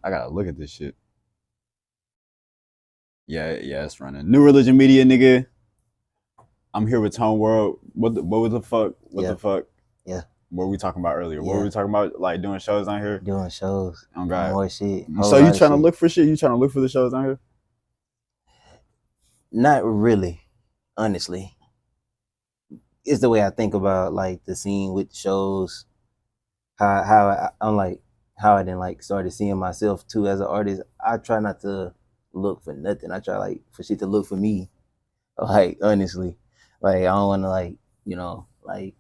I gotta look at this shit. Yeah, it's running. New Religion Media, nigga. I'm here with Txnewrld. What was the fuck? What the fuck? Yeah. What were we talking about earlier? Yeah. What were we talking about? Like doing shows on here? Doing shows. Oh God. More shit. So you trying to look for shit? You trying to look for the shows on here? Not really, honestly. It's the way I think about like the scene with shows. How I then like started seeing myself too as an artist. I try not to look for nothing. I try like for shit to look for me. Like honestly, like I don't want to like like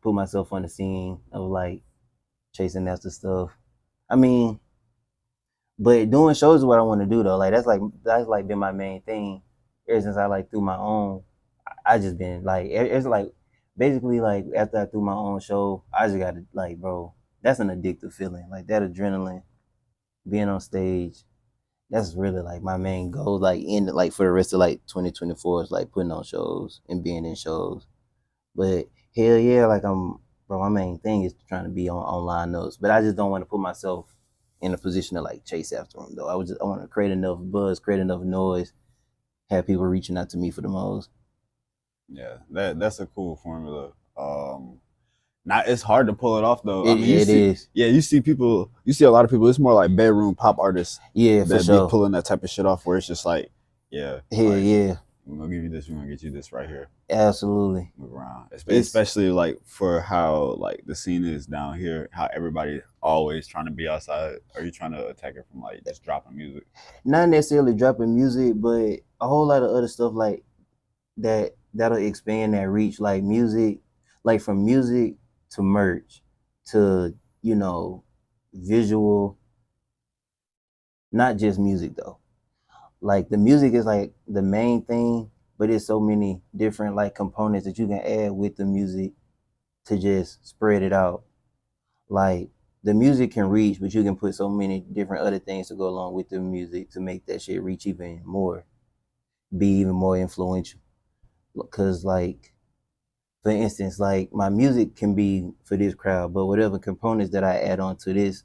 put myself on the scene of like chasing after stuff. I mean, but doing shows is what I want to do though. Like that's like been my main thing ever since I like threw my own. I just been like it's like basically like after I threw my own show, I just got to like, bro, that's an addictive feeling. Like that adrenaline, being on stage, that's really like my main goal. Like in like for the rest of like 2024 is like putting on shows and being in shows. But hell yeah, like my main thing is trying to be on lineups. But I just don't want to put myself in a position to like chase after them though. I want to create enough buzz, create enough noise, have people reaching out to me for the most. Yeah, that's a cool formula. It's hard to pull it off though. It is. Yeah, you see a lot of people. It's more like bedroom pop artists. Yeah, that for sure. be pulling that type of shit off where it's just like, yeah, yeah. We're gonna give you this. We're gonna get you this right here. Absolutely. Move around, especially like for how like the scene is down here. How everybody always trying to be outside. Are you trying to attack it from like just dropping music? Not necessarily dropping music, but a whole lot of other stuff like that'll expand that reach. Like music, like from music to merch to visual. Not just music though. Like the music is like the main thing, but it's so many different like components that you can add with the music to just spread it out. Like the music can reach, but you can put so many different other things to go along with the music to make that shit reach even more, be even more influential. Cause like, for instance, like my music can be for this crowd, but whatever components that I add on to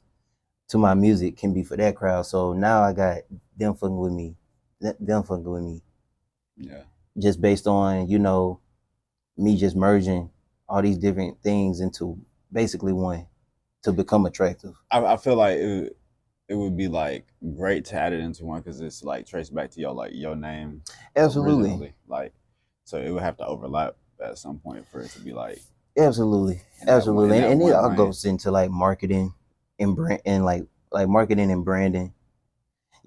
my music can be for that crowd. So now I got them fucking with me. Yeah. Just based on, me just merging all these different things into basically one to become attractive. I feel like it would be like great to add it into one because it's like traced back to your name. Absolutely. Originally. Like, so it would have to overlap at some point for it to be like. Absolutely. And it all goes into like marketing and brand and like marketing and branding.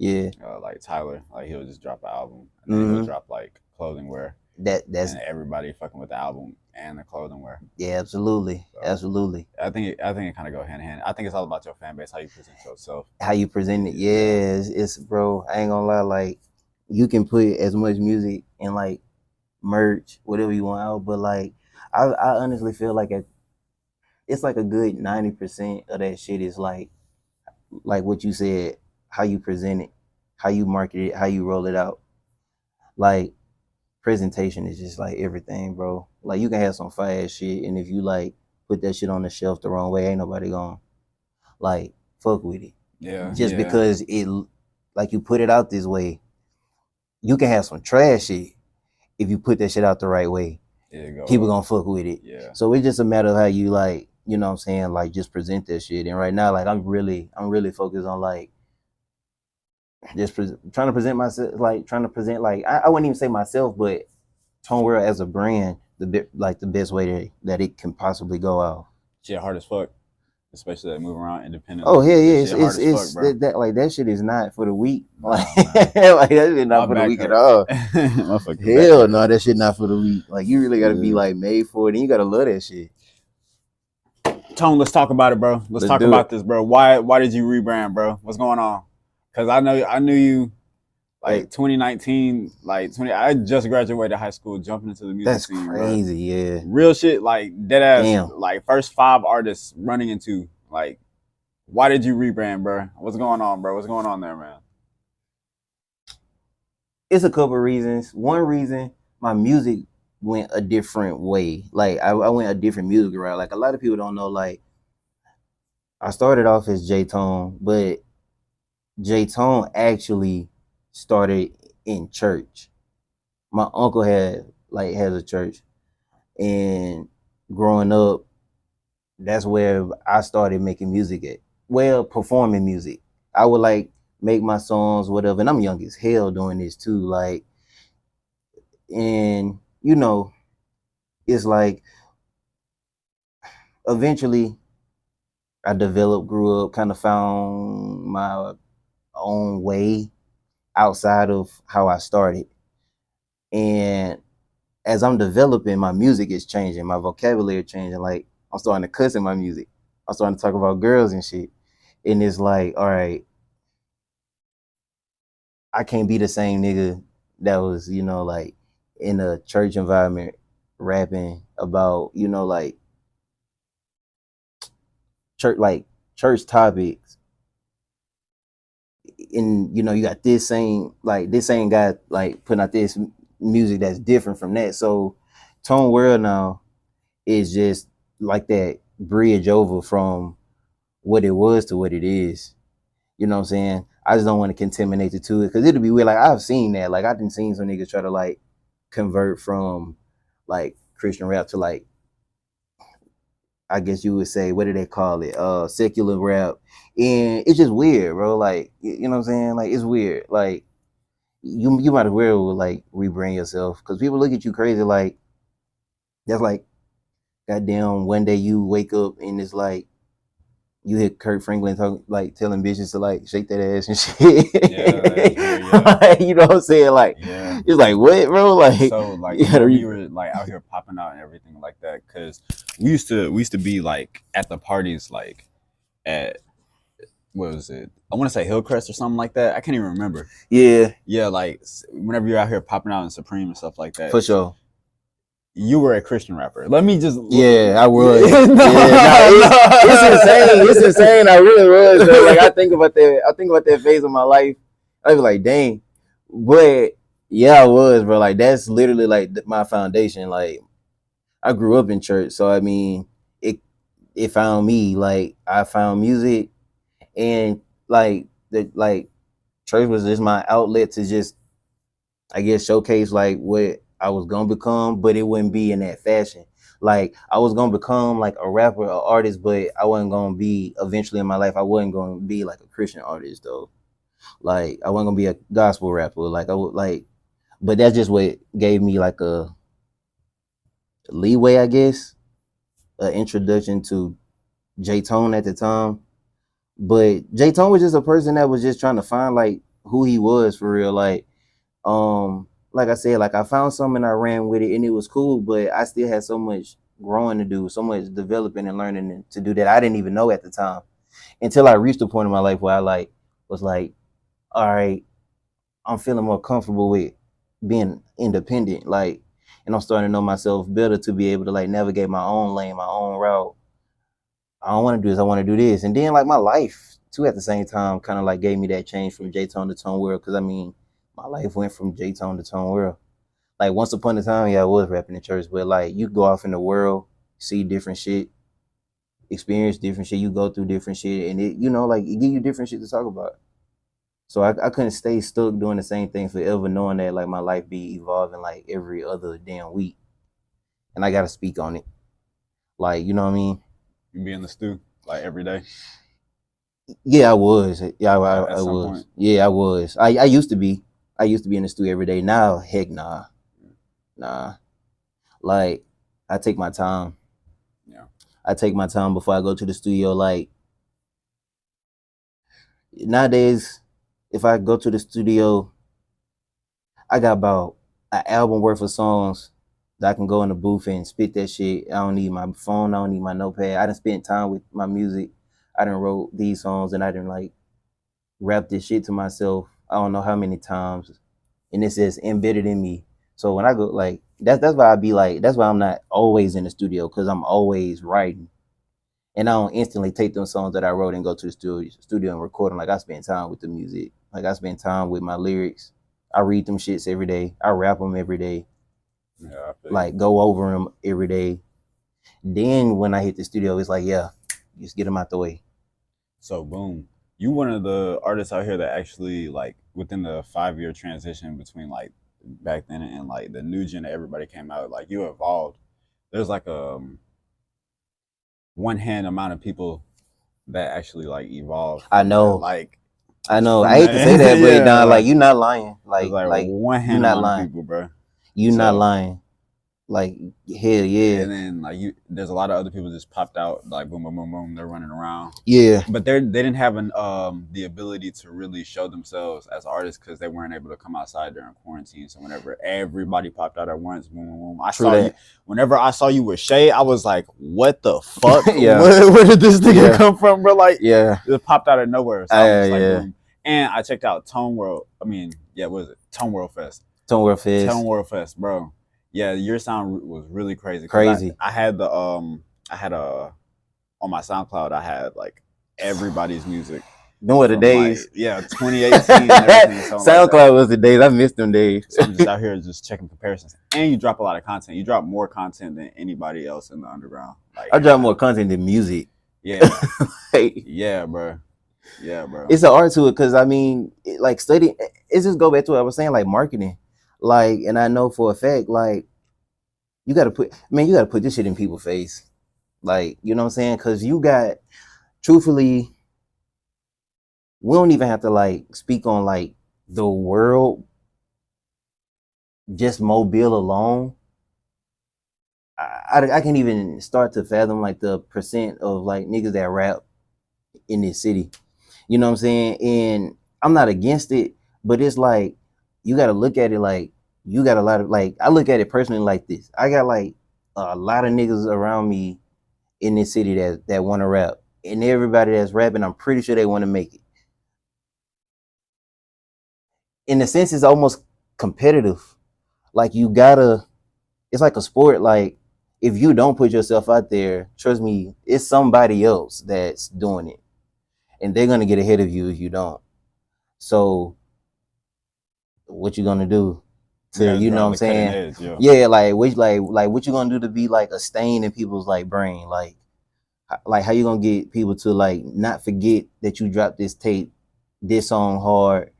Yeah. Like Tyler, like he'll just drop an album and then he'll drop like clothing wear. That's and everybody fucking with the album and the clothing wear. Yeah, absolutely. So, absolutely. I think it kind of go hand in hand. I think it's all about your fan base, how you present yourself. How you present it. Yeah, it's bro, I ain't gonna lie, like you can put as much music and like merch, whatever you want out, but like I honestly feel like it's like a good 90% of that shit is like what you said, how you present it, how you market it, how you roll it out. Like presentation is just like everything, bro. Like you can have some fire shit, and if you like put that shit on the shelf the wrong way, ain't nobody gonna like fuck with it. Yeah. Just because it like you put it out this way, you can have some trash shit. If you put that shit out the right way, people gonna fuck with it. Yeah. So it's just a matter of how you like, you know what I'm saying, like just present that shit. And right now, like I'm really focused on like just trying to present myself, like I wouldn't even say myself, but Txnewrld as a brand, the best way that it can possibly go out. Shit hard as fuck, especially like moving around independently. Oh yeah, it's that like that shit is not for the weak. Like, like that shit not for the weak at all. Hell no, that shit not for the weak. Like you really gotta be like made for it, and you gotta love that shit. Tone, let's talk about it, bro. Let's talk about this, bro. Why did you rebrand, bro? What's going on? Because I knew you like 2019, I just graduated high school, jumping into the music scene. That's crazy, bro. Yeah. Real shit, like dead ass, like first 5 artists running into, like, why did you rebrand, bro? What's going on, bro? What's going on there, man? It's a couple reasons. One reason, my music went a different way. Like I went a different music route. Like a lot of people don't know, like I started off as J-Tone, but J-Tone actually started in church. My uncle has a church, and growing up, that's where I started making music at. Well, performing music. I would like make my songs, whatever, and I'm young as hell doing this too. Like, and it's like eventually I developed, grew up, kind of found my own way outside of how I started. And as I'm developing, my music is changing, my vocabulary changing. Like, I'm starting to cuss in my music. I'm starting to talk about girls and shit. And it's like, all right, I can't be the same nigga that was, like in a church environment rapping about, like church topics. And you got this same guy like putting out this music that's different from that. So Txnewrld now is just like that bridge over from what it was to what it is. You know what I'm saying? I just don't want to contaminate the two because it'll be weird. Like, I've seen that. Like, I've seen some niggas try to like convert from like Christian rap to like, I guess you would say, what do they call it? Secular rap. And it's just weird, bro. Like, you know what I'm saying? Like, it's weird. Like, you might as well like rebrand yourself because people look at you crazy. Like, that's like, goddamn, one day you wake up and it's like you hear Kurt Franklin telling bitches to like shake that ass and shit. Yeah. Like, you know what I'm saying? Like, it's like, what, bro? Like, so like we were like out here popping out and everything like that because we used to be like at the parties like at what was it? I want to say Hillcrest or something like that. I can't even remember. Yeah, like whenever you're out here popping out in Supreme and stuff like that. For sure. You were a Christian rapper. Let me just. Yeah, I was. It's insane. It's insane. I really was. Bro. Like, I think about that phase of my life. I was like, dang. But yeah, I was, bro. Like, that's literally like my foundation. Like, I grew up in church, so I mean, it found me. Like, I found music, and like church was just my outlet to just, I guess, showcase like what I was gonna become, but it wouldn't be in that fashion. Like, I was gonna become like a rapper, an artist, but I wasn't gonna be eventually in my life. I wasn't gonna be like a Christian artist though. Like, I wasn't gonna be a gospel rapper. Like, I would like, but that's just what gave me like a leeway, I guess, an introduction to J-Tone at the time. But J-Tone was just a person that was just trying to find like who he was for real. Like I said, like, I found something and I ran with it and it was cool, but I still had so much growing to do, so much developing and learning to do that I didn't even know at the time until I reached a point in my life where I like was like, all right, I'm feeling more comfortable with being independent, like, and I'm starting to know myself better to be able to like navigate my own lane, my own route. I don't want to do this, I want to do this. And then like my life too at the same time kind of like gave me that change from J-Tone to Txnewrld, because I mean, my life went from J-Tone to Txnewrld. Like, once upon a time, yeah, I was rapping in church, but like, you go off in the world, see different shit, experience different shit, you go through different shit, and it, like, it give you different shit to talk about. So I couldn't stay stuck doing the same thing forever, knowing that like my life be evolving like every other damn week, and I gotta speak on it. Like, you know what I mean? You be in the stew like every day. Yeah, I was. Yeah, I was. Point. Yeah, I was. I used to be. I used to be in the studio every day. Now, heck nah. Like, I take my time. Yeah. I take my time before I go to the studio. Like, nowadays, if I go to the studio, I got about an album worth of songs that I can go in the booth and spit that shit. I don't need my phone. I don't need my notepad. I done spent time with my music. I done wrote these songs and I done like rap this shit to myself. I don't know how many times, and it's just embedded in me. So when I go, like, that's why I be like, that's why I'm not always in the studio, because I'm always writing, and I don't instantly take them songs that I wrote and go to the studio and record them. Like, I spend time with the music. Like, I spend time with my lyrics. I read them shits every day. I rap them every day. Yeah, like, go over them every day. Then when I hit the studio, it's like, yeah, just get them out the way. So boom. You one of the artists out here that actually like within the 5 year transition between like back then and like the new gen that everybody came out, like you evolved. There's like a one hand amount of people that actually like evolved. I know. Like I know. from I hate that- to say that, but yeah, nah, like you not lying. there's Like one you hand not amount lying. of people, bro. You not So- lying. Like hell yeah. And then like there's a lot of other people just popped out like boom, boom, boom, boom. They're running around. Yeah. But they didn't have the ability to really show themselves as artists because they weren't able to come outside during quarantine. So whenever everybody popped out at once, boom, boom, boom. I True saw that. you. Whenever I saw you with Shay, I was like, "What the fuck? Yeah. Where did this nigga Yeah. come from, bro?" Like, Yeah. it popped out of nowhere. So I was just like, yeah. boom. And I checked out Txnewrld. I mean, yeah, what was it? Txnewrld Fest. Txnewrld Fest. Txnewrld Fest, bro. Yeah, your sound was really crazy. Crazy. I had the on my SoundCloud. I had like everybody's music. Them were the from, days. like, yeah, 2018 and everything. SoundCloud was the days. I missed them days. So I'm just out here just checking comparisons. And you drop a lot of content. You drop more content than anybody else in the underground. Like I drop more content than music. Yeah. Like, Yeah, bro. Yeah, bro. it's an art to it because I mean, like study. It's just go back to what I was saying, like marketing. Like, and I know for a fact, like, you got to put this shit in people's face. Like, you know what I'm saying? Because you got, truthfully, we don't even have to like speak on like the world, just Mobile alone. I can't even start to fathom like the percent of like niggas that rap in this city. You know what I'm saying? And I'm not against it, but it's like you got to look at it like you got a lot of like I look at it personally like this. I got like a lot of niggas around me in this city that want to rap, and everybody that's rapping, I'm pretty sure they want to make it. In a sense, it's almost competitive. Like you gotta, it's like a sport. Like if you don't put yourself out there, trust me, it's somebody else that's doing it, and they're gonna get ahead of you if you don't. So, what you gonna do? To you know what I'm saying? Edge, yeah, like what you gonna do to be like a stain in people's like brain? Like how you gonna get people to like not forget that you dropped this tape, this song hard?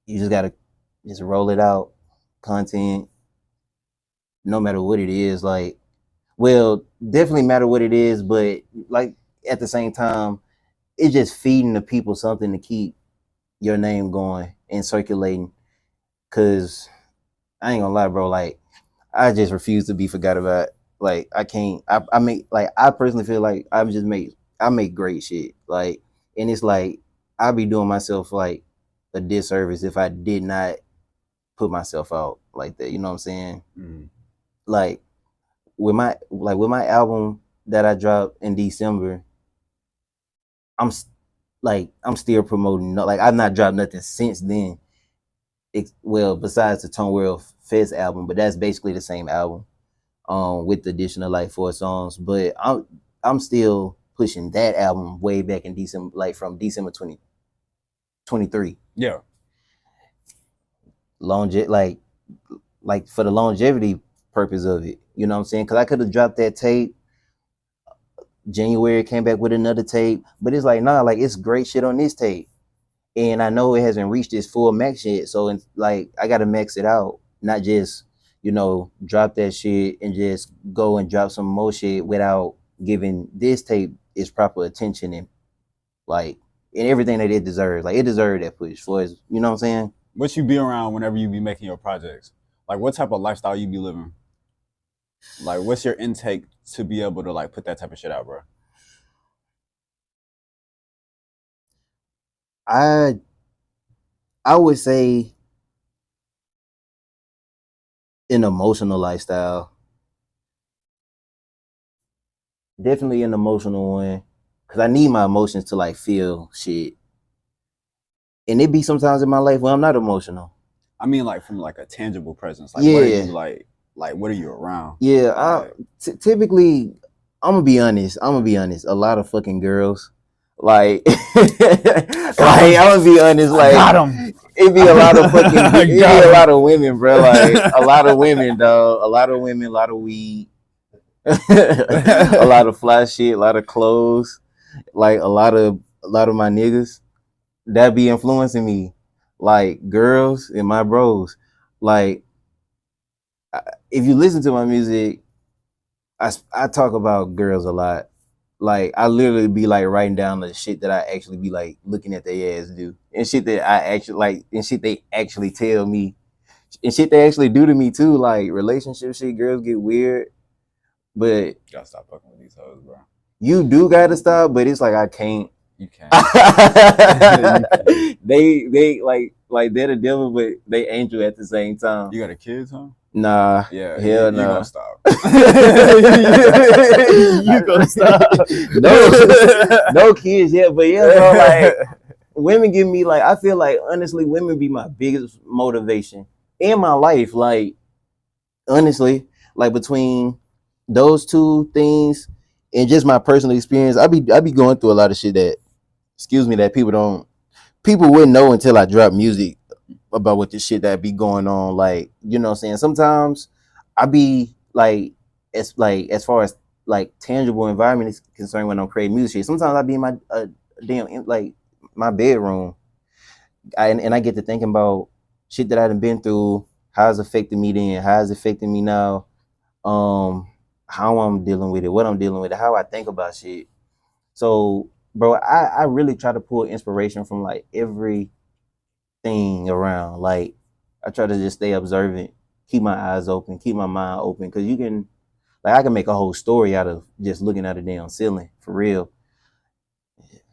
You just gotta just roll it out, content, no matter what it is. Like, well, definitely matter what it is, but like at the same time, it's just feeding the people something to keep your name going and circulating. Cause I ain't gonna lie, bro. Like, I just refuse to be forgot about. Like, I can't. I make like I personally feel like I make great shit. Like, and it's like I'd be doing myself like a disservice if I did not put myself out like that. You know what I'm saying? Mm-hmm. Like with my album that I dropped in December, I'm still promoting. Like I've not dropped nothing since then. Well, besides the Txnewrld Fest album, but that's basically the same album, with the addition of like 4 songs. But I'm still pushing that album way back in December, like from December 2023. Yeah. Like for the longevity purpose of it, you know what I'm saying? Because I could have dropped that tape. January came back with another tape, but it's like nah, like it's great shit on this tape. And I know it hasn't reached its full max yet, so like I gotta max it out, not just drop that shit and just go and drop some more shit without giving this tape its proper attention and like and everything that it deserves. Like it deserved that push for its, you know what I'm saying? What you be around whenever you be making your projects? Like what type of lifestyle you be living? Like what's your intake to be able to like put that type of shit out, bro? I would say an emotional lifestyle. Definitely an emotional one. Cause I need my emotions to like feel shit. And it be sometimes in my life where I'm not emotional. I mean like from like a tangible presence. Like yeah. What are you like what are you around? Yeah, typically I'm gonna be honest. A lot of fucking girls. Like, like I'm gonna be honest. Like, it be a lot of fucking. It be a lot of women, bro. Like a lot of women, dog. A lot of women, a lot of weed, a lot of fly shit, a lot of clothes, like a lot of a lot of my niggas that be influencing me, like girls and my bros. Like, if you listen to my music, I talk about girls a lot. Like, I literally be like writing down the shit that I actually be like looking at their ass do, and shit that I actually like, and shit they actually tell me, and shit they actually do to me too. Like relationship shit, girls get weird, but You gotta stop fucking with these hoes, bro. you do gotta stop. But it's like I can't. You can't. They like they're the devil, but they angel at the same time. You got a kids, huh? Nah, Yeah, hell you no. gonna stop. You gonna stop? No kids yet, but yeah, bro. Like women give me like, I feel like honestly, women be my biggest motivation in my life. Like honestly, like between those two things and just my personal experience, I be going through a lot of shit that, that people wouldn't know until I drop music about what the shit that be going on. Like, you know what I'm saying? Sometimes I be like as far as like tangible environment is concerned when I'm creating music. Sometimes I be in my damn like my bedroom, and I get to thinking about shit that I done been through, how it's affecting me then, how it's affecting me now, how I'm dealing with it, what I'm dealing with it, how I think about shit. So, bro, I really try to pull inspiration from like everything around. Like, I try to just stay observant, keep my eyes open, keep my mind open, because you can, like, I can make a whole story out of just looking at a damn ceiling, for real.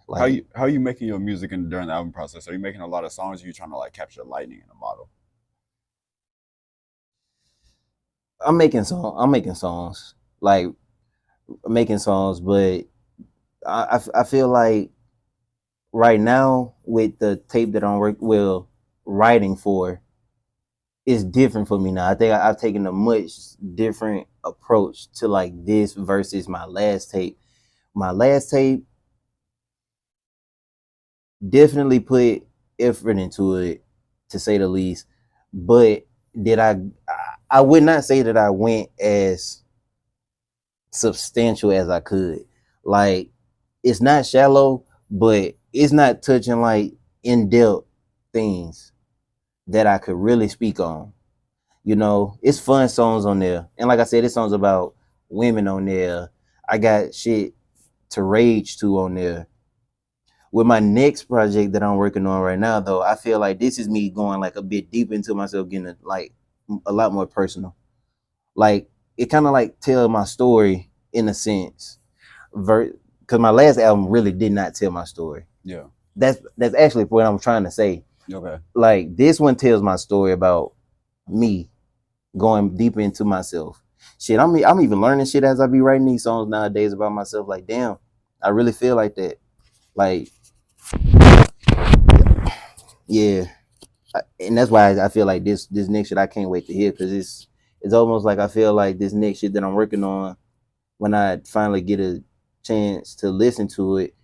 Like, how you making your music during the album process? Are you making a lot of songs? Or are you trying to like capture lightning in a bottle? I'm making songs, like making songs, but I feel like right now with the tape that I'm writing for, it's different for me now. I think I've taken a much different approach to like this versus my last tape. My last tape definitely put effort into it, to say the least. But did I would not say that I went as substantial as I could. Like, it's not shallow, but it's not touching like in-depth things that I could really speak on. You know, it's fun songs on there. And like I said, it's songs about women on there. I got shit to rage to on there. With my next project that I'm working on right now, though, I feel like this is me going like a bit deep into myself, getting like a lot more personal. Like, it kind of like tell my story in a sense, because my last album really did not tell my story. Yeah, that's actually what I'm trying to say. Okay. Like, this one tells my story about me going deeper into myself. Shit, I'm even learning shit as I be writing these songs nowadays about myself. Like, damn, I really feel like that. Like, yeah, and that's why I feel like this next shit I can't wait to hear, because it's almost like I feel like this next shit that I'm working on, when I finally get a chance to listen to it,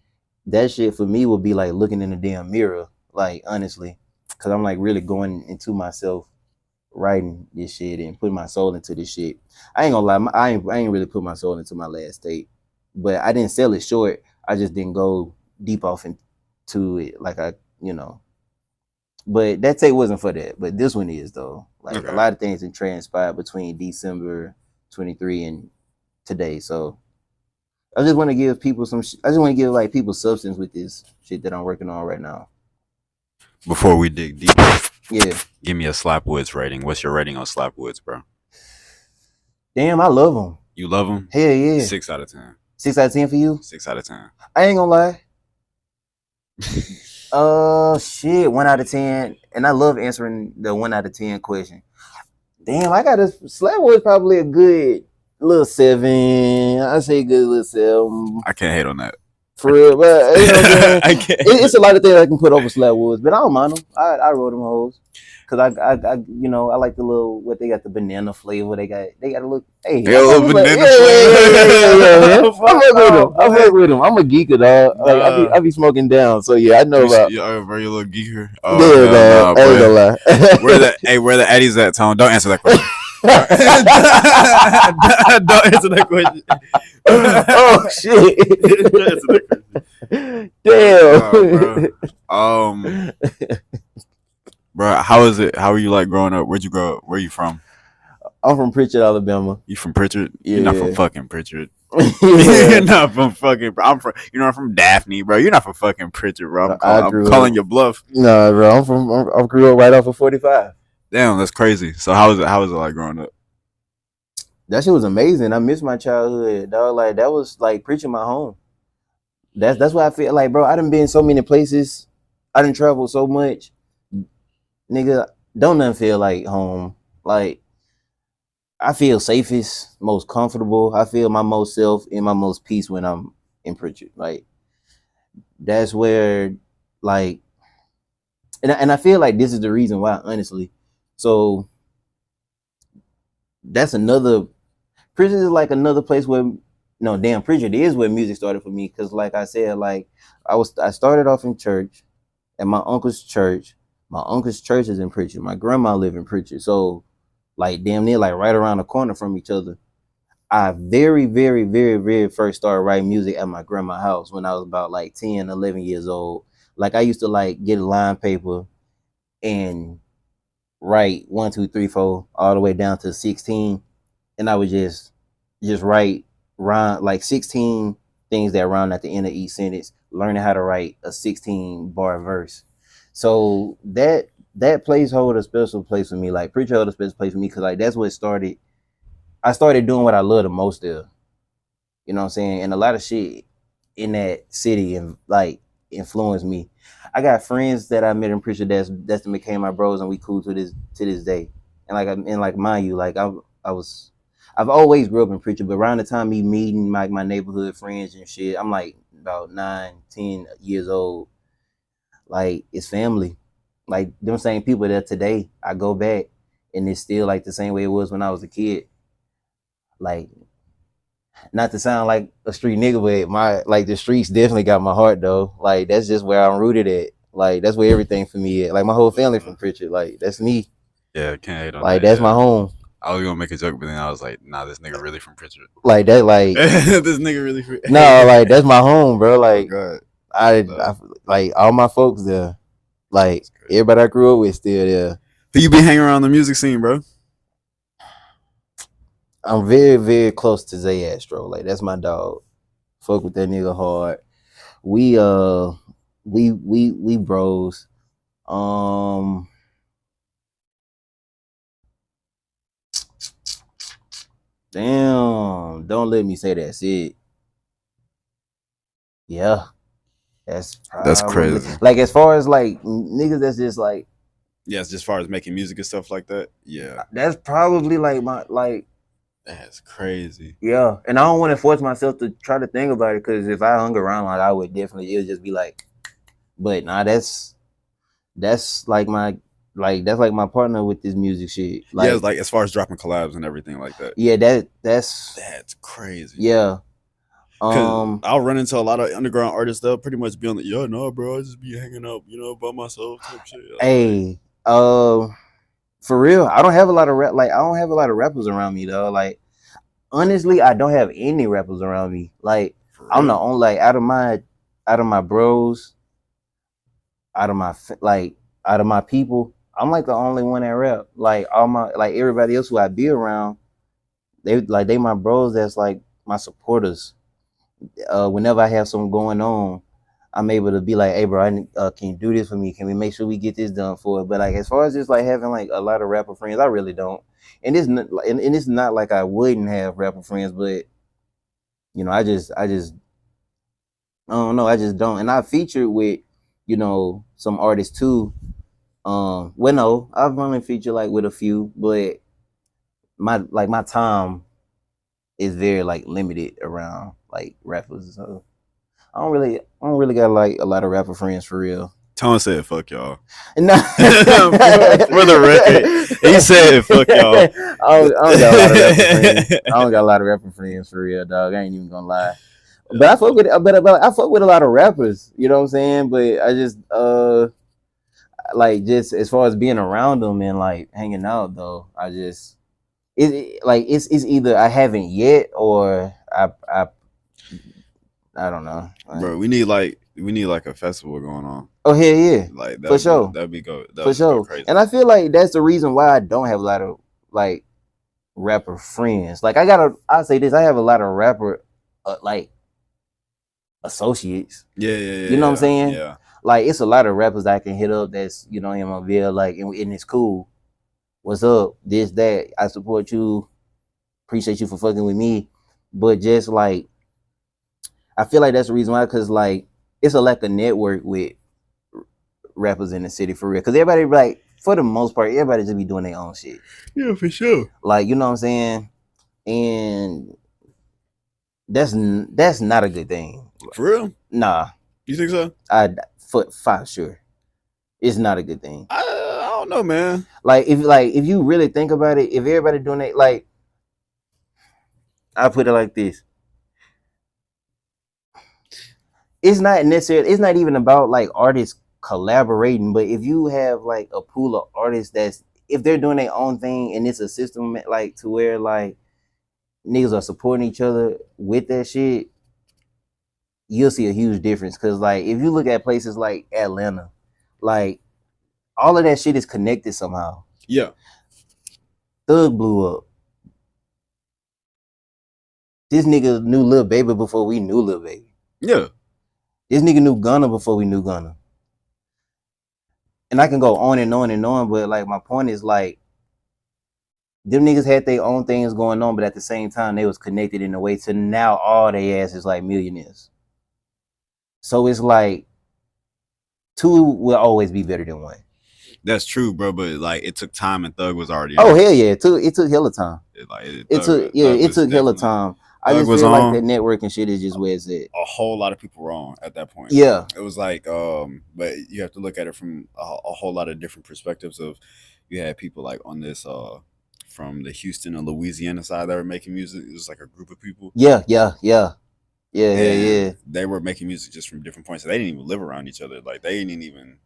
that shit for me will be like looking in the damn mirror, like, honestly, because I'm like really going into myself, writing this shit and putting my soul into this shit. I ain't gonna lie, I ain't really put my soul into my last tape, but I didn't sell it short. I just didn't go deep off into it like I, you know. But that tape wasn't for that. But this one is, though. Like, okay, a lot of things have transpired between December 23 and today. So I just want to give people I just want to give like people substance with this shit that I'm working on right now. Before we dig deep, yeah, give me a Slapwoods rating. What's your rating on Slapwoods, bro? Damn, I love them. You love them? Hell yeah. 6 out of 10. 6 out of 10 for you? 6 out of 10. I ain't gonna lie. Shit, 1 out of 10. And I love answering the 1 out of 10 question. Damn, I got a Slapwoods probably a good little 7. I say a good little 7. I can't hate on that. For real, but you know what I'm saying? I can't. It's a lot of things I can put over Slapwoods, but I don't mind them. I wrote them hoes. Cause I you know, I like the little, what they got, the banana flavor. They got a little, hey, banana flavor. I fuck with them. I'm a geeker, dog. Like, I be smoking down. So yeah, I know about. You're a very little geeker. Yeah, dog. I ain't gonna lie. Where the Addies at, Tone? Don't answer that question. Don't answer that question. Oh shit! Don't answer that question. Damn. Bro, how is it? How are you like growing up? Where'd you grow up? Where you from? I'm from Pritchard, Alabama. You from Pritchard? Yeah. You're not from fucking Pritchard. Yeah. You're not from fucking. I'm from. I'm from Daphne, bro. You're not from fucking Pritchard, bro. I'm calling your bluff. Nah, bro. I grew up right off of 45. Damn, that's crazy. So how was it? How was it like growing up? That shit was amazing. I miss my childhood, dog. Like that was like preaching my home. That's why I feel like, bro. I done been so many places. I done traveled so much, nigga. Don't nothing feel like home. Like I feel safest, most comfortable. I feel my most self and my most peace when I'm in Pritchard. Like that's where, like, and I feel like this is the reason why, honestly. So that's another. Pritchard is like another place where, no, damn, Pritchard is where music started for me. Cause like I said, like I started off in church, at my uncle's church. My uncle's church is in Pritchard. My grandma lived in Pritchard. So like damn near like right around the corner from each other. I very, very, very, very first started writing music at my grandma's house when I was about like 10, 11 years old. Like I used to like get a line paper and write 1, 2, 3, 4 all the way down to 16. And I would just write rhyme like 16 things that rhyme at the end of each sentence, learning how to write a 16 bar verse. So that place hold a special place for me. Like Preacher hold a special place for me because like that's what started. I started doing what I love the most there. You know what I'm saying? And a lot of shit in that city and like influenced me. I got friends that I met in Preacher that's became my bros and we cool to this day. And like mind you, like I've always grew up in Preacher, but around the time me meeting like my neighborhood friends and shit, I'm like about 9, 10 years old. Like it's family. Like them same people there today, I go back and it's still like the same way it was when I was a kid. Like, not to sound like a street nigga, but the streets definitely got my heart though. Like that's just where I'm rooted at. Like that's where everything for me at. Like my whole family from Pritchard. Like that's me. Yeah, can't hate on like that. That's my home. I was gonna make a joke, but then I was like, nah, this nigga really from Pritchard. Like that, like this nigga really from no, like that's my home, bro. Like oh, I like all my folks there. Like everybody I grew up with still there. Who you been hanging around the music scene, bro? I'm very, very close to Zay Astro. Like that's my dog. Fuck with that nigga hard. We bros. Damn, don't let me say that's it. Yeah. That's crazy. Like as far as like niggas that's just like, yes, just as far as making music and stuff like that. Yeah. That's probably like my like that's crazy. Yeah. And I don't want to force myself to try to think about it because if I hung around like I would definitely, it would just be like, but nah, that's like my that's like my partner with this music shit. Like, yeah, like as far as dropping collabs and everything like that. Yeah, that's crazy. Yeah. I'll run into a lot of underground artists. They'll pretty much be on the no, bro. I just be hanging out, by myself type shit. Hey, for real, I don't have a lot of I don't have a lot of rappers around me though. Like, honestly, I don't have any rappers around me. Like, I'm the only like out of my bros, out of my people, I'm like the only one that rap. Like all my everybody else who I be around, they my bros. That's like my supporters. Whenever I have something going on, I'm able to be like, hey bro, can you do this for me? Can we make sure we get this done for it? But like as far as just like having like a lot of rapper friends, I really don't. And it's not like I wouldn't have rapper friends, but I just I don't know, I just don't. And I featured with some artists too. Well, no, I've only featured like with a few, but my time is very like limited around like rappers. So I don't really got like a lot of rapper friends for real. Tone said fuck y'all. No. For the record, he said fuck y'all. I don't got a lot of rapper friends. I don't got a lot of rapper friends for real, dog. I ain't even gonna lie. But I fuck with a lot of rappers, you know what I'm saying? But I just like just as far as being around them and like hanging out though, I just it's either I haven't yet or I don't know. Bro, we need like a festival going on. Oh hell yeah, Like for sure, that'd be go for sure. crazy. And I feel like that's the reason why I don't have a lot of like rapper friends. Like I'll say this, I have a lot of rapper like associates. Yeah. You know what I'm saying? Yeah. Like it's a lot of rappers I can hit up that's, you know, in my Ville, like and it's cool. What's up? This, that. I support you. Appreciate you for fucking with me. But just like I feel like that's the reason why, because like it's a lack of network with rappers in the city for real. Because everybody like for the most part, everybody just be doing their own shit. Yeah, for sure. Like, you know what I'm saying? And that's not a good thing. For real? Nah. You think so? For sure. It's not a good thing. I don't know, man. Like if you really think about it, if everybody doing it, like I put it like this. It's not necessarily, it's not even about like artists collaborating, but if you have like a pool of artists that's, if they're doing their own thing and it's a system like to where like niggas are supporting each other with that shit, you'll see a huge difference. Cause like if you look at places like Atlanta, like all of that shit is connected somehow. Yeah. Thug blew up. This nigga knew Lil Baby before we knew Lil Baby. Yeah. This nigga knew Gunna before we knew Gunna. And I can go on and on and on, but like my point is like them niggas had their own things going on, but at the same time they was connected in a way to now all they ass is like millionaires. So it's like two will always be better than one. That's true, bro. But like it took time, and Thug was already. Oh hell yeah! It took hella time. It took hella time. I just feel like that networking shit is just where it's at. A whole lot of people wrong at that point. Yeah, it was like, but you have to look at it from a whole lot of different perspectives. Of you had people like on this, from the Houston and Louisiana side that were making music. It was like a group of people. Yeah. They were making music just from different points. So they didn't even live around each other. Like they didn't even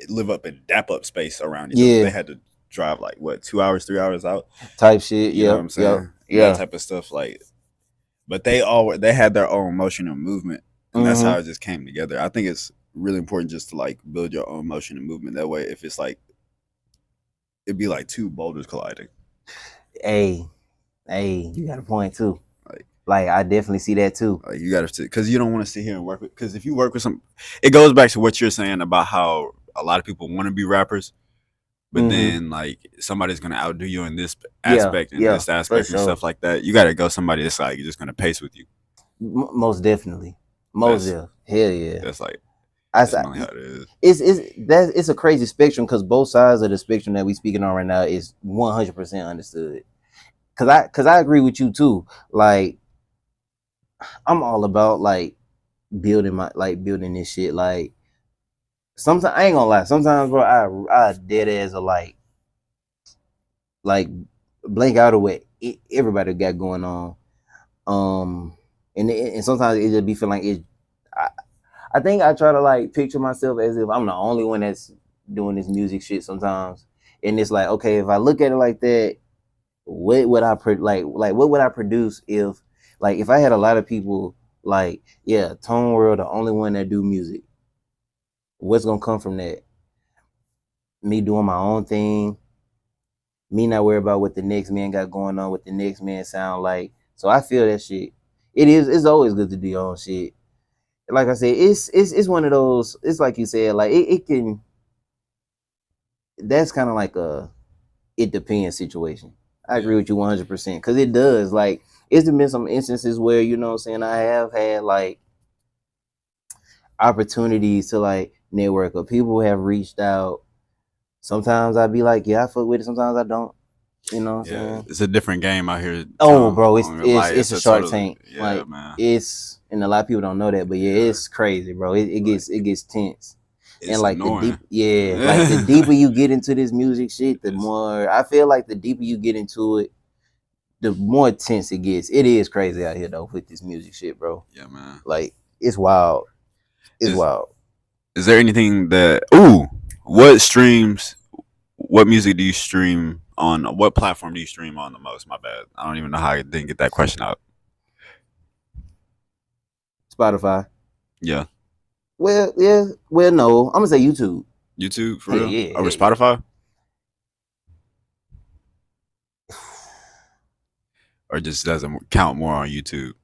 live up in dap up space around each other. They had to drive like what 2 hours, 3 hours out type shit. You know what I'm saying? Yeah, that type of stuff. Like, but they had their own motion and movement, and that's how it just came together. I think it's really important just to like build your own motion and movement. That way, if it's like it'd be like two boulders colliding. Hey, you got a point too. Like I definitely see that too. Like you got to, because you don't want to sit here and work with. Because if you work with some, it goes back to what you're saying about how a lot of people want to be rappers, but then like somebody's gonna outdo you in this aspect and this aspect and stuff like that. You got to go somebody that's like just gonna pace with you. Most definitely, hell yeah. That's like. That's how it is. It's a crazy spectrum because both sides of the spectrum that we speaking on right now is 100% understood. Cause I agree with you too. Like I'm all about like building this shit. Like sometimes I ain't gonna lie. Sometimes bro, I dead as a like blank out of what everybody got going on. And sometimes it just be feeling like it. I think I try to like picture myself as if I'm the only one that's doing this music shit sometimes. And it's like, okay, if I look at it like that, what would I what would I produce if I had a lot of people like, yeah, Txnewrld the only one that do music. What's gonna come from that? Me doing my own thing, me not worry about what the next man got going on, what the next man sound like. So I feel that shit. It's always good to do your own shit. Like I said, it's one of those, it's like you said, like it can, that's kind of like a it depends situation. I agree with you 100% because it does. Like it's been some instances where, you know what I'm saying, I have had like opportunities to like network or people have reached out. Sometimes I'd be like, yeah, I fuck with it. Sometimes I don't. You know what I'm saying? It's a different game out here. Oh, bro, it's a Shark Tank. Yeah, like, man. And a lot of people don't know that, but it's crazy, bro. It gets tense. And like annoying. like the deeper you get into this music shit, the more I feel like the deeper you get into it, the more tense it gets. It is crazy out here though with this music shit, bro. Yeah, man. Like it's wild. Wild. Is there anything that what music do you stream On what platform do you stream on the most? My bad. I don't even know how I didn't get that question out. Spotify. Yeah. Well, yeah. Well, no. I'm gonna say YouTube. YouTube for real? Yeah. Over Spotify? Or just doesn't count more on YouTube?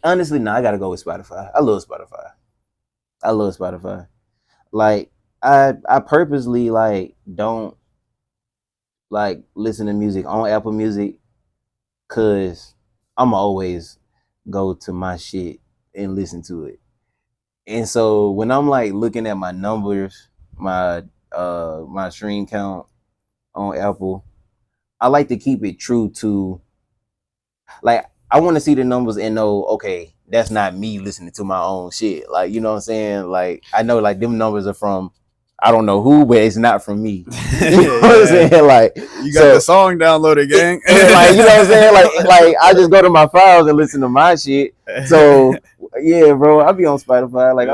Honestly, no. I gotta go with Spotify. I love Spotify. Like, I purposely like don't like listen to music on Apple Music because I'm always go to my shit and listen to it. And so when I'm like looking at my numbers, my stream count on Apple, I like to keep it true to like I want to see the numbers and know, okay, that's not me listening to my own shit. Like, you know what I'm saying? Like, I know like them numbers are from I don't know who, but it's not from me. You know what I'm saying? Like, you got the song downloaded, gang. Like, you know what I'm saying? Like I just go to my files and listen to my shit. So yeah, bro, I be on Spotify. Like,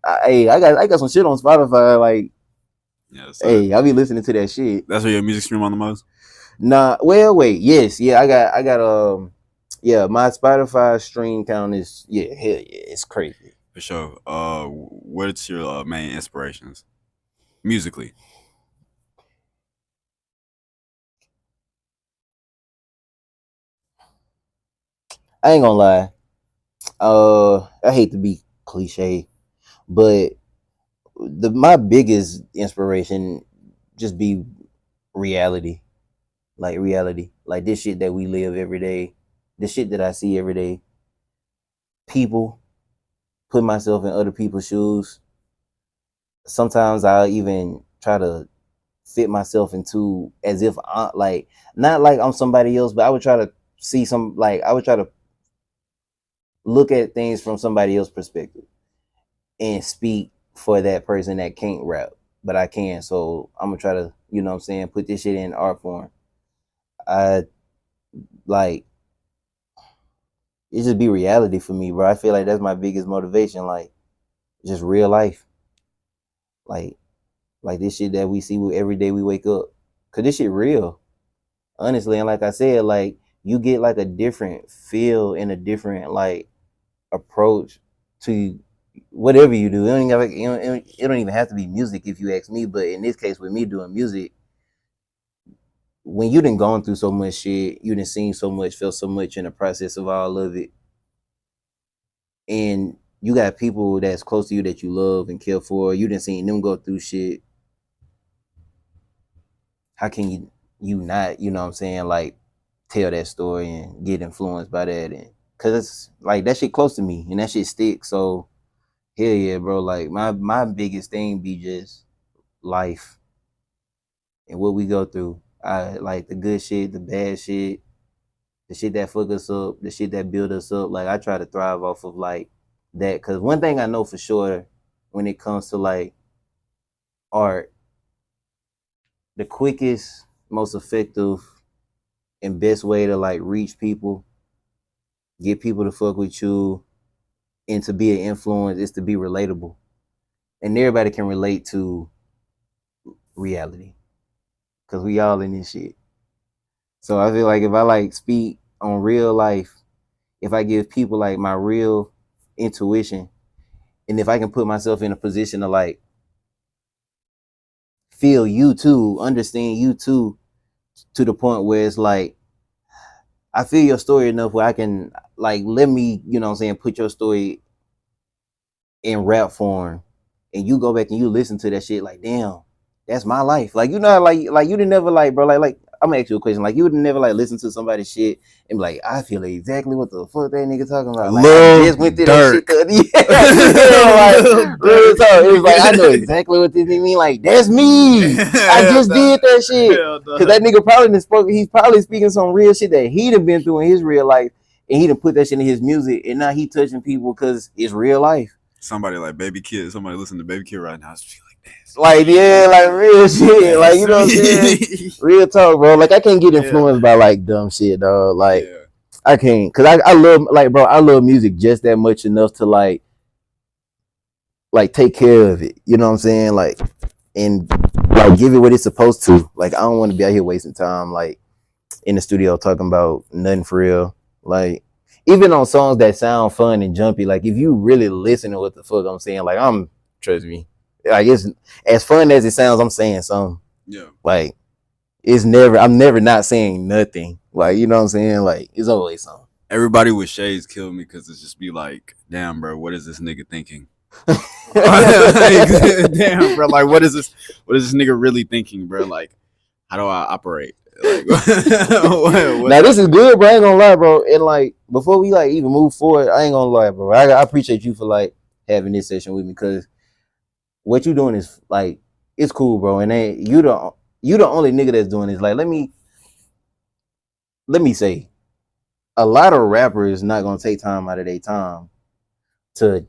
I got some shit on Spotify. Like, yeah, hey, I be listening to that shit. That's where your music stream on the most? Nah, well, wait, yes, yeah, I got yeah, my Spotify stream count is hell yeah, it's crazy. For sure. What's your main inspirations musically? I ain't gonna lie. I hate to be cliche, but my biggest inspiration just be reality. Like reality. Like this shit that we live every day. The shit that I see every day. People, put myself in other people's shoes. Sometimes I'll even try to fit myself into as if I like not like I'm somebody else, but I would try to see I would try to look at things from somebody else's perspective and speak for that person that can't rap, but I can. So I'm gonna try to, you know what I'm saying, put this shit in art form. I like it just be reality for me, bro. I feel like that's my biggest motivation, like just real life. Like this shit that we see every day we wake up. Cause this shit real. Honestly, and like I said, like you get like a different feel and a different like approach to whatever you do. It don't even have to be music if you ask me, but in this case with me doing music, when you done gone through so much shit, you done seen so much, felt so much in the process of all of it, and you got people that's close to you that you love and care for, you done seen them go through shit. How can you not, you know what I'm saying, like tell that story and get influenced by that? And cause it's like that shit close to me and that shit sticks. So hell yeah, bro. Like my biggest thing be just life and what we go through. I like the good shit, the bad shit, the shit that fuck us up, the shit that build us up. Like I try to thrive off of like that. Cause one thing I know for sure when it comes to like art, the quickest, most effective, and best way to like reach people, get people to fuck with you, and to be an influence is to be relatable. And everybody can relate to reality. Cause we all in this shit. So I feel like if I like speak on real life, if I give people like my real intuition, and if I can put myself in a position to like feel you too, understand you too, to the point where it's like I feel your story enough where I can like let me, you know what I'm saying, put your story in rap form, and you go back and you listen to that shit like, damn, that's my life. Like, you know, like you didn't never like, bro, like I'm gonna ask you a question. Like, you would never like listen to somebody's shit and be like, I feel like exactly what the fuck that nigga talking about. Like, I just went through that shit. Like, real talk. It was like, I know exactly what this nigga mean. Like, that's me. I just did that shit. Cause that nigga probably spoke. He's probably speaking some real shit that he done been through in his real life, and he done put that shit in his music, and now he touching people because it's real life. Somebody like Baby Kid. Somebody listen to Baby Kid right now. Like, yeah, like real shit. Like, you know what I'm saying? Real talk, bro. Like, I can't get influenced by like dumb shit, dog. Like, I can't. Cause I love, like, bro, I love music just that much enough to like take care of it. You know what I'm saying? Like, and like give it what it's supposed to. Like I don't want to be out here wasting time like in the studio talking about nothing for real. Like even on songs that sound fun and jumpy, like if you really listen to what the fuck I'm saying, like trust me, like it's as fun as it sounds, I'm saying something. Yeah. Like I'm never not saying nothing. Like, you know what I'm saying? Like it's always something. Everybody with shades kill me because it's just be like, damn, bro, what is this nigga thinking? Like, damn, bro, like what is this nigga really thinking, bro? Like, how do I operate? Like, now this is good, bro. I ain't gonna lie, bro. And like before we like even move forward, I ain't gonna lie, bro. I appreciate you for like having this session with me because what you doing is like it's cool, bro. And you the only nigga that's doing this. Like let me say, a lot of rappers not gonna take time out of their time to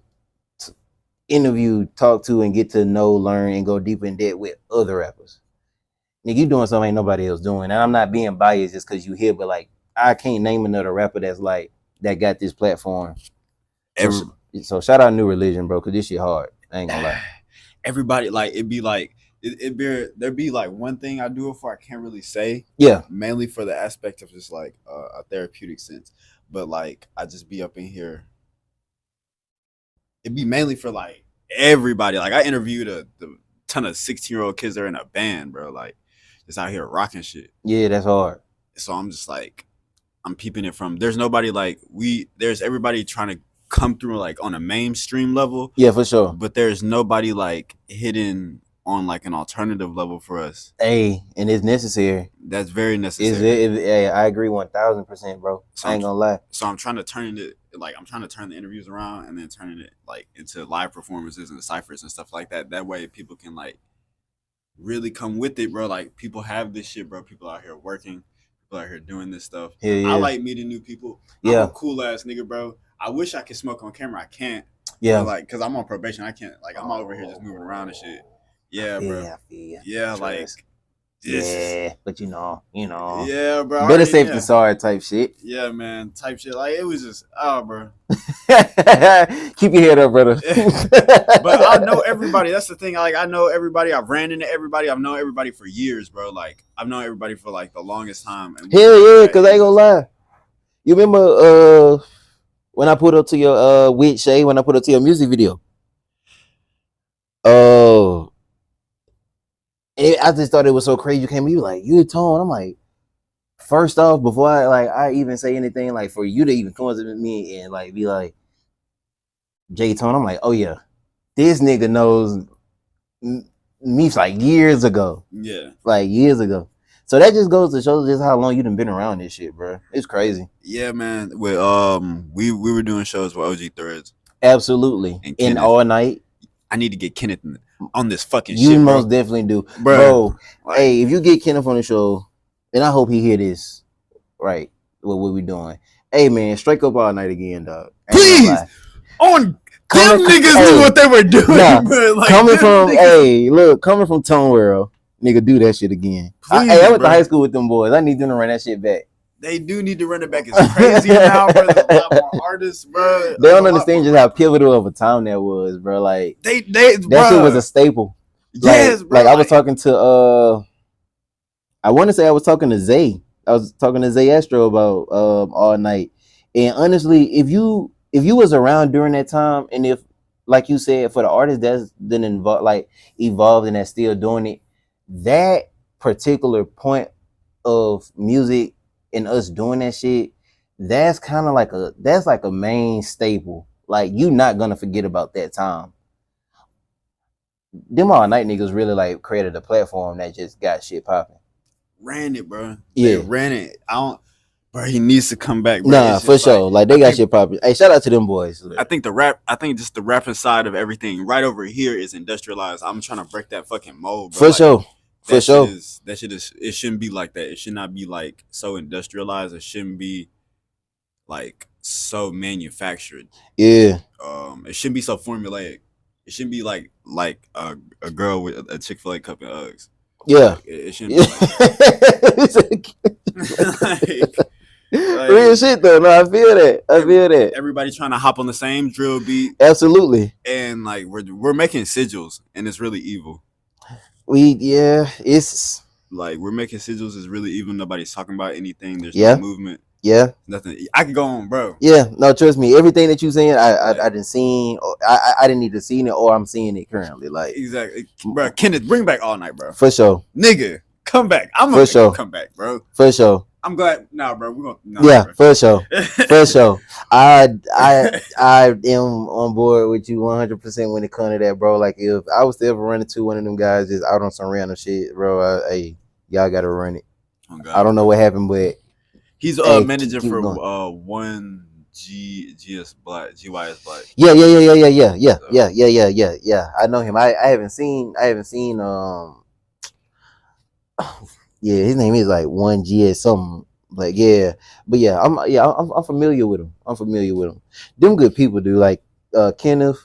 interview, talk to, and get to know, learn, and go deeper in depth with other rappers. Nigga, you doing something ain't nobody else doing. And I'm not being biased just because you here, but like I can't name another rapper that's like that got this platform. So shout out New Religion, bro, because this shit hard. I ain't gonna lie. Everybody like it'd be like there'd be like one thing I do it for I can't really say. Yeah. Mainly for the aspect of just like a therapeutic sense. But like I just be up in here. It'd be mainly for like everybody. Like I interviewed a ton of 16-year-old kids that are in a band, bro. Like just out here rocking shit. Yeah, that's hard. So I'm just like I'm peeping it from there's nobody like there's everybody trying to come through like on a mainstream level. Yeah, for sure. But there's nobody like hidden on like an alternative level for us. Hey, and it's necessary. That's very necessary. Hey, I agree 1,000%, bro. So I ain't gonna lie. So I'm trying to turn it like I'm trying to turn the interviews around and then turning it like into live performances and ciphers and stuff like that. That way people can like really come with it, bro. Like people have this shit, bro. People out here working. People out here doing this stuff. Yeah. I like meeting new people. Yeah. I'm a cool ass nigga, bro. I wish I could smoke on camera. I can't. Yeah. Like, cause I'm on probation. I can't. Like, I'm over here just moving around and shit. Yeah, bro. Yeah, like. Yeah, but you know. Yeah, bro. Better safe than sorry type shit. Yeah, man. Type shit. Like, it was just, bro. Keep your head up, brother. But I know everybody. That's the thing. Like, I know everybody. I've ran into everybody. I've known everybody for years, bro. Like, I've known everybody for like the longest time. And hell yeah, because I ain't gonna lie. You remember when I put up to your with Shay, when I put up to your music video? Oh. I just thought it was so crazy. You came, you like, you Tone. I'm like, first off, before I even say anything, like for you to even come up with me and like be like, J Tone, I'm like, oh yeah, this nigga knows me like years ago. Yeah, like years ago. So that just goes to show just how long you done been around this shit, bro. It's crazy. Yeah, man. With we were doing shows with OG Txnewrld. Absolutely, and all night. I need to get Kenneth on this fucking you shit. You most definitely do, bro. Like, hey, if you get Kenneth on the show, and I hope he hear this, right? What we doing? Hey, man, strike up all night again, dog. Please, on them niggas knew what they were doing. Nah, bro. Like, coming from Txnewrld, nigga, do that shit again. Please, I went to high school with them boys. I need them to run that shit back. They do need to run it back. It's crazy now, bro. There's a lot more artists, bro. They don't understand just how pivotal of a time that was, bro. Like that shit was a staple. Yes, like, bro. Like I was talking to I want to say I was talking to Zay. I was talking to Zay Astro about all night. And honestly, if you was around during that time, and if, like you said, for the artists that's been evolved and that's still doing it, that particular point of music and us doing that shit, that's kind of like a main staple. Like you not gonna forget about that time. Them all night niggas really like created a platform that just got shit popping. Ran it, bro. Yeah, they ran it. Bro, he needs to come back, bro. Nah, for sure. Like they got shit popping. Hey, shout out to them boys. I think just the rapping side of everything right over here is industrialized. I'm trying to break that fucking mold, bro. For sure. For sure. That shit is, it shouldn't be like that. It should not be like so industrialized. It shouldn't be like so manufactured. Yeah. It shouldn't be so formulaic. It shouldn't be like a girl with a Chick-fil-A cup and Uggs. Yeah. Like, it shouldn't be like real shit though. No, I feel that. Everybody trying to hop on the same drill beat. Absolutely. And like we're making sigils and it's really evil. It's like we're making sigils is really even nobody's talking about anything. There's Yeah. no movement. Yeah. Nothing. I can go on, bro. Yeah. No, trust me. Everything that you saying, I didn't seen. I didn't need to see it, or I'm seeing it currently. Like Exactly, bro. Kenneth, bring back All Night, bro. For sure. Nigga, come back. I'm For gonna sure. come back, bro. For sure. I'm glad. Nah, bro. We're gonna. Yeah. Bro. For sure. For sure. I am on board with you 100% when it comes to that, bro. Like if I was to ever run into one of them guys just out on some random shit, bro. Hey, y'all gotta run it. Oh, God, I don't know what happened, but he's manager for one GS Black, GYS Black. Yeah. I know him. I haven't seen yeah, his name is like 1GS something. Like I'm familiar with him. Them good people, dude. Like Kenneth,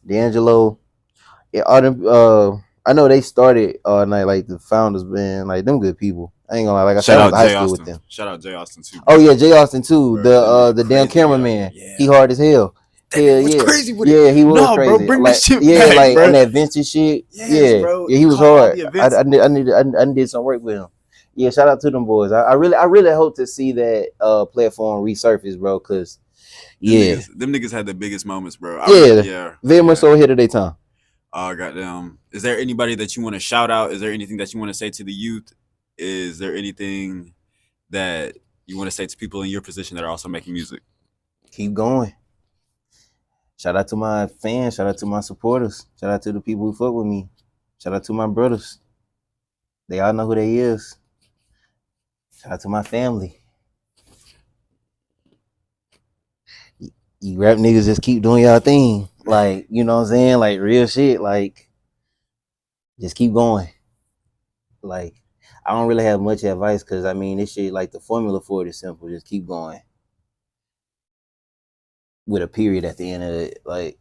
D'Angelo, yeah, all them. I know they started All Night, like the founders, man. Like them good people. I ain't gonna lie. Like I said, I was high school with them. Shout out Jay Austin too. Bro. Oh yeah, Jay Austin too. Bro, the damn cameraman. Yeah. He hard as hell. Hell yeah. Crazy with it. He was crazy. Bro, bring like, this shit yeah, back, like bro. on that vintage shit. Yes, bro. Yeah, he was hard. I did some work with him. Yeah, shout out to them boys. I really hope to see that platform resurface, bro. Cause them niggas had the biggest moments, bro. Very much so ahead of their time. Goddamn. Is there anybody that you want to shout out? Is there anything that you want to say to the youth? Is there anything that you want to say to people in your position that are also making music? Keep going. Shout out to my fans. Shout out to my supporters. Shout out to the people who fuck with me. Shout out to my brothers. They all know who they is. Shout out to my family. You rap niggas just keep doing y'all thing. Like, you know what I'm saying? Like real shit. Like, just keep going. Like, I don't really have much advice because I mean this shit, like the formula for it is simple. Just keep going. With a period at the end of it. Like,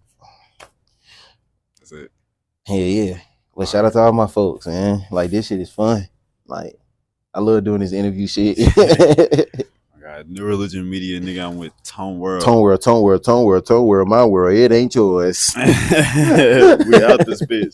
that's it. Hell yeah. Well, shout out to all my folks, man. Like, this shit is fun. Like, I love doing this interview shit. God, New Religion Media, nigga. I'm with Txnewrld. Txnewrld, my world. It ain't yours. We out this bitch.